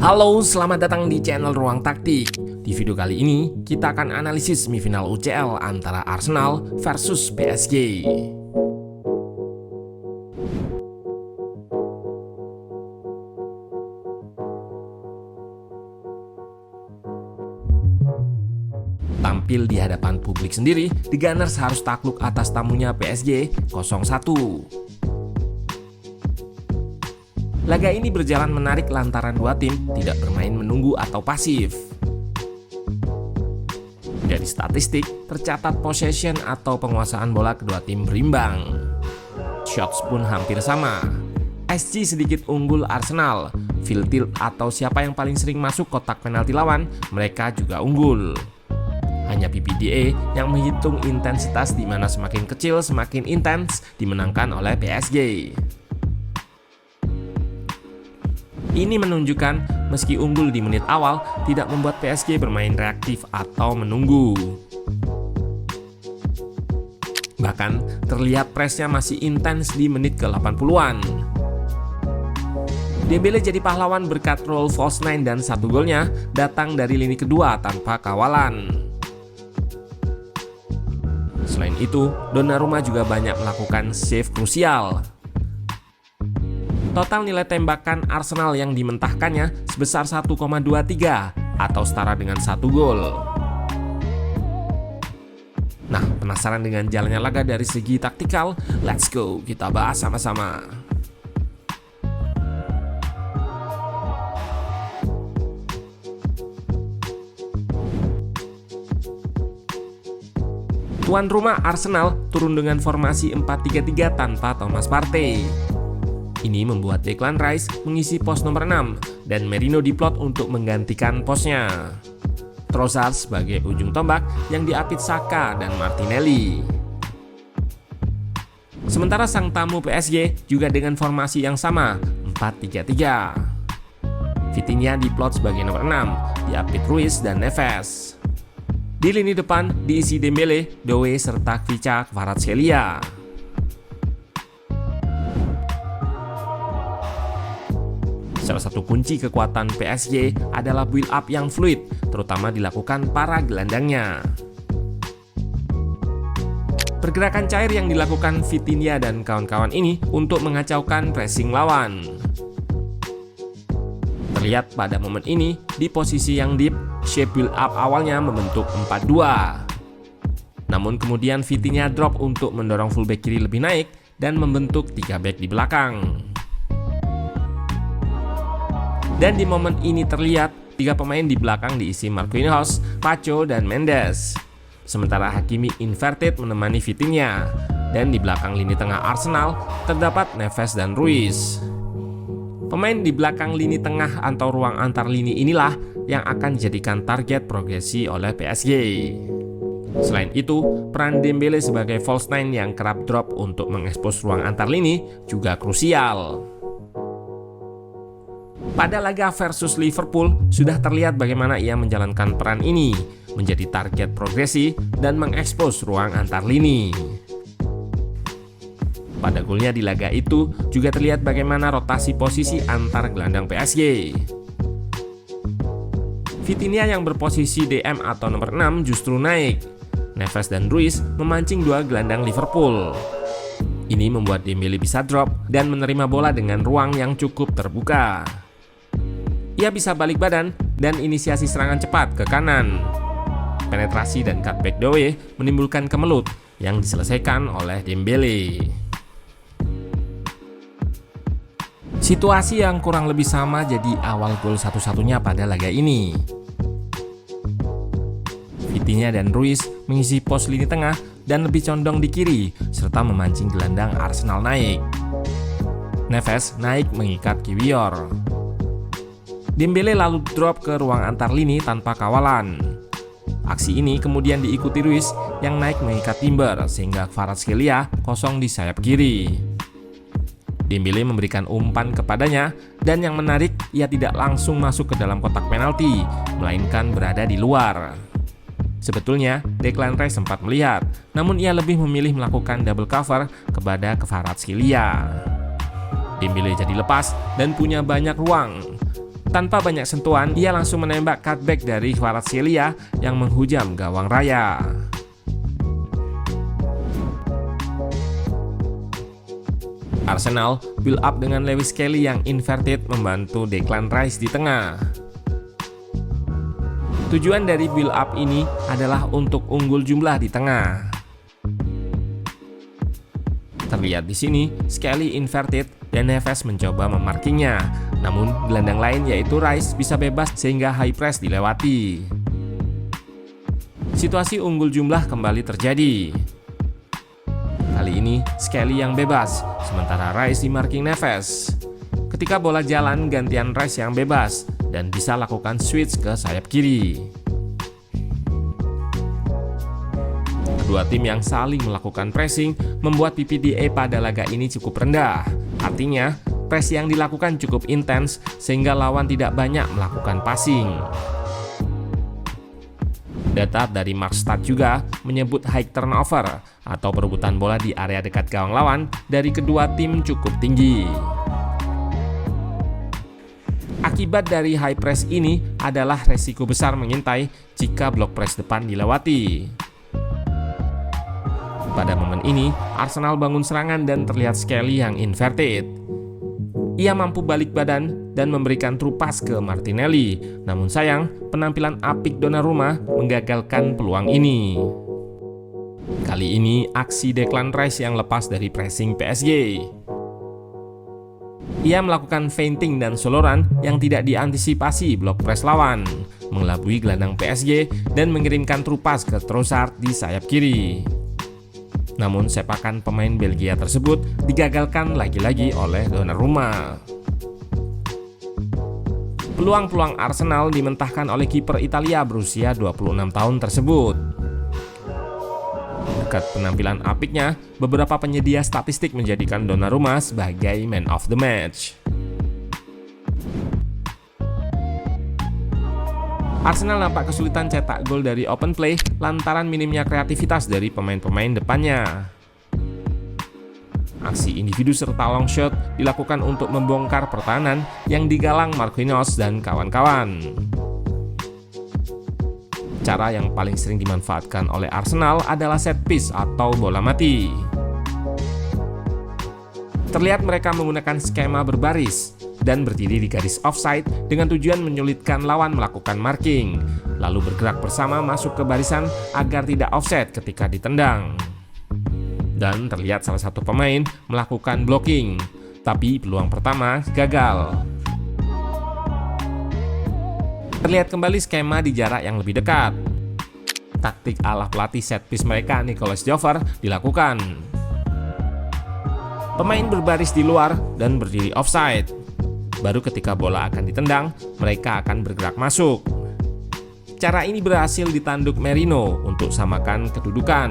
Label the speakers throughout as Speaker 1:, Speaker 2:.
Speaker 1: Halo, selamat datang di channel Ruang Taktik. Di video kali ini, kita akan analisis semifinal UCL antara Arsenal versus PSG. Tampil di hadapan publik sendiri, The Gunners harus takluk atas tamunya PSG 0-1. Laga ini berjalan menarik lantaran dua tim tidak bermain menunggu atau pasif. Dari statistik, tercatat possession atau penguasaan bola kedua tim berimbang. Shots pun hampir sama. SG sedikit unggul Arsenal. Field tilt atau siapa yang paling sering masuk kotak penalti lawan, mereka juga unggul. Hanya PPDA yang menghitung intensitas di mana semakin kecil semakin intens dimenangkan oleh PSG. Ini menunjukkan meski unggul di menit awal tidak membuat PSG bermain reaktif atau menunggu. Bahkan terlihat presnya masih intens di menit ke-80-an. Dembele jadi pahlawan berkat roll false nine dan satu golnya datang dari lini kedua tanpa kawalan. Selain itu, Donnarumma juga banyak melakukan save krusial. Total nilai tembakan Arsenal yang dimentahkannya sebesar 1,23 atau setara dengan 1 gol. Nah, penasaran dengan jalannya laga dari segi taktikal? Let's go, kita bahas sama-sama. Tuan rumah Arsenal turun dengan formasi 4-3-3 tanpa Thomas Partey. Ini membuat Declan Rice mengisi pos nomor 6 dan Merino diplot untuk menggantikan posnya. Trossard sebagai ujung tombak yang diapit Saka dan Martinelli. Sementara sang tamu PSG juga dengan formasi yang sama, 4-3-3. Vitinha diplot sebagai nomor 6, diapit Ruiz dan Neves. Di lini depan diisi Dembele, Doué serta Kvaratskhelia. Salah satu kunci kekuatan PSG adalah build up yang fluid, terutama dilakukan para gelandangnya. Pergerakan cair yang dilakukan Vitinha dan kawan-kawan ini untuk mengacaukan pressing lawan. Terlihat pada momen ini, di posisi yang deep, shape build up awalnya membentuk 4-2. Namun kemudian Vitinha drop untuk mendorong fullback kiri lebih naik dan membentuk 3 back di belakang. Dan di momen ini terlihat 3 pemain di belakang diisi Marquinhos, Pacho, dan Mendes. Sementara Hakimi inverted menemani Vitinha. Dan di belakang lini tengah Arsenal terdapat Neves dan Ruiz. Pemain di belakang lini tengah atau ruang antar lini inilah yang akan dijadikan target progresi oleh PSG. Selain itu, peran Dembele sebagai false nine yang kerap drop untuk mengekspos ruang antar lini juga krusial. Pada laga versus Liverpool, sudah terlihat bagaimana ia menjalankan peran ini, menjadi target progresi dan mengekspos ruang antar lini. Pada golnya di laga itu, juga terlihat bagaimana rotasi posisi antar gelandang PSG. Vitinha yang berposisi DM atau nomor 6 justru naik. Neves dan Ruiz memancing 2 gelandang Liverpool. Ini membuat Dembele bisa drop dan menerima bola dengan ruang yang cukup terbuka. Ia bisa balik badan dan inisiasi serangan cepat ke kanan. Penetrasi dan cutback Doué menimbulkan kemelut yang diselesaikan oleh Dembele. Situasi yang kurang lebih sama jadi awal gol satu-satunya pada laga ini. Vitinha dan Ruiz mengisi pos lini tengah dan lebih condong di kiri serta memancing gelandang Arsenal naik. Neves naik mengikat Kiwior. Dembele lalu drop ke ruang antar lini tanpa kawalan. Aksi ini kemudian diikuti Ruiz yang naik mengikat Timber sehingga Kvaratskhelia kosong di sayap kiri. Dembele memberikan umpan kepadanya dan yang menarik ia tidak langsung masuk ke dalam kotak penalti, melainkan berada di luar. Sebetulnya Declan Rice sempat melihat, namun ia lebih memilih melakukan double cover kepada Kvaratskhelia. Dembele jadi lepas dan punya banyak ruang. Tanpa banyak sentuhan, ia langsung menembak cutback dari Kvaratskhelia yang menghujam gawang Raya. Arsenal build up dengan Lewis Kelly yang inverted membantu Declan Rice di tengah. Tujuan dari build up ini adalah untuk unggul jumlah di tengah. Terlihat di sini, Skelly inverted dan Neves mencoba memarkingnya. Namun, gelandang lain yaitu Rice bisa bebas sehingga high press dilewati. Situasi unggul jumlah kembali terjadi. Kali ini, Skelly yang bebas, sementara Rice di marking Neves. Ketika bola jalan, gantian Rice yang bebas dan bisa lakukan switch ke sayap kiri. Kedua tim yang saling melakukan pressing membuat PPDA pada laga ini cukup rendah. Artinya, press yang dilakukan cukup intens sehingga lawan tidak banyak melakukan passing. Data dari Markstat juga menyebut high turnover atau perebutan bola di area dekat gawang lawan dari kedua tim cukup tinggi. Akibat dari high press ini adalah resiko besar mengintai jika blok press depan dilewati. Pada momen ini, Arsenal bangun serangan dan terlihat Skelly yang inverted. Ia mampu balik badan dan memberikan true pass ke Martinelli. Namun sayang, penampilan apik Donnarumma menggagalkan peluang ini. Kali ini, aksi Declan Rice yang lepas dari pressing PSG. Ia melakukan feinting dan soloran yang tidak diantisipasi blok press lawan, mengelabui gelandang PSG dan mengirimkan true pass ke Trossard di sayap kiri. Namun sepakan pemain Belgia tersebut digagalkan lagi-lagi oleh Donnarumma. Peluang-peluang Arsenal dimentahkan oleh kiper Italia berusia 26 tahun tersebut. Dekat penampilan apiknya, beberapa penyedia statistik menjadikan Donnarumma sebagai man of the match. Arsenal nampak kesulitan cetak gol dari open play lantaran minimnya kreativitas dari pemain-pemain depannya. Aksi individu serta long shot dilakukan untuk membongkar pertahanan yang digalang Marquinhos dan kawan-kawan. Cara yang paling sering dimanfaatkan oleh Arsenal adalah set piece atau bola mati. Terlihat mereka menggunakan skema berbaris dan berdiri di garis offside dengan tujuan menyulitkan lawan melakukan marking, lalu bergerak bersama masuk ke barisan agar tidak offset ketika ditendang. Dan terlihat salah satu pemain melakukan blocking, tapi peluang pertama gagal. Terlihat kembali skema di jarak yang lebih dekat. Taktik ala pelatih set piece mereka Nicolas Jover dilakukan. Pemain berbaris di luar dan berdiri offside. Baru ketika bola akan ditendang, mereka akan bergerak masuk. Cara ini berhasil ditanduk Merino untuk samakan kedudukan.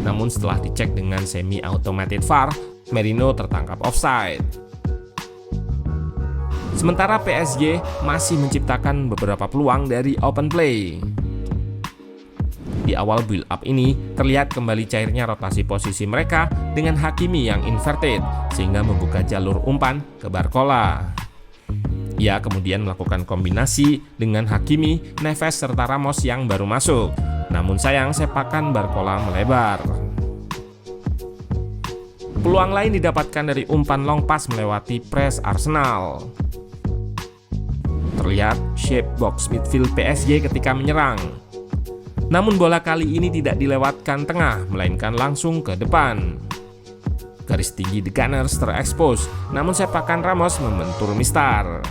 Speaker 1: Namun setelah dicek dengan semi-automated VAR, Merino tertangkap offside. Sementara PSG masih menciptakan beberapa peluang dari open play. Di awal build up ini, terlihat kembali cairnya rotasi posisi mereka dengan Hakimi yang inverted, sehingga membuka jalur umpan ke Barcola. Ia kemudian melakukan kombinasi dengan Hakimi, Neves, serta Ramos yang baru masuk. Namun sayang, sepakan Barcola melebar. Peluang lain didapatkan dari umpan long pass melewati press Arsenal. Terlihat shape box midfield PSG ketika menyerang. Namun bola kali ini tidak dilewatkan tengah, melainkan langsung ke depan. Garis tinggi The Gunners terekspos, namun sepakan Ramos membentur mistar.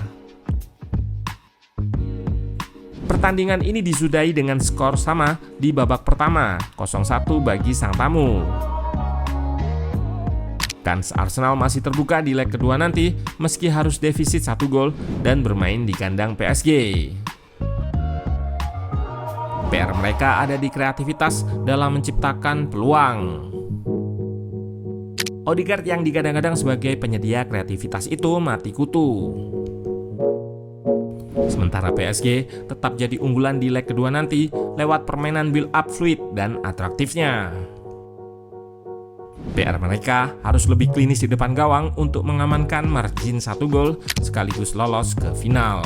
Speaker 1: Pertandingan ini disudahi dengan skor sama di babak pertama, 0-1 bagi sang tamu. Kans Arsenal masih terbuka di leg kedua nanti, meski harus defisit 1 gol dan bermain di kandang PSG. PR mereka ada di kreativitas dalam menciptakan peluang. Odegaard yang digadang-gadang sebagai penyedia kreativitas itu mati kutu. Sementara PSG tetap jadi unggulan di leg kedua nanti lewat permainan build up fluid dan atraktifnya. PR mereka harus lebih klinis di depan gawang untuk mengamankan margin 1 gol sekaligus lolos ke final.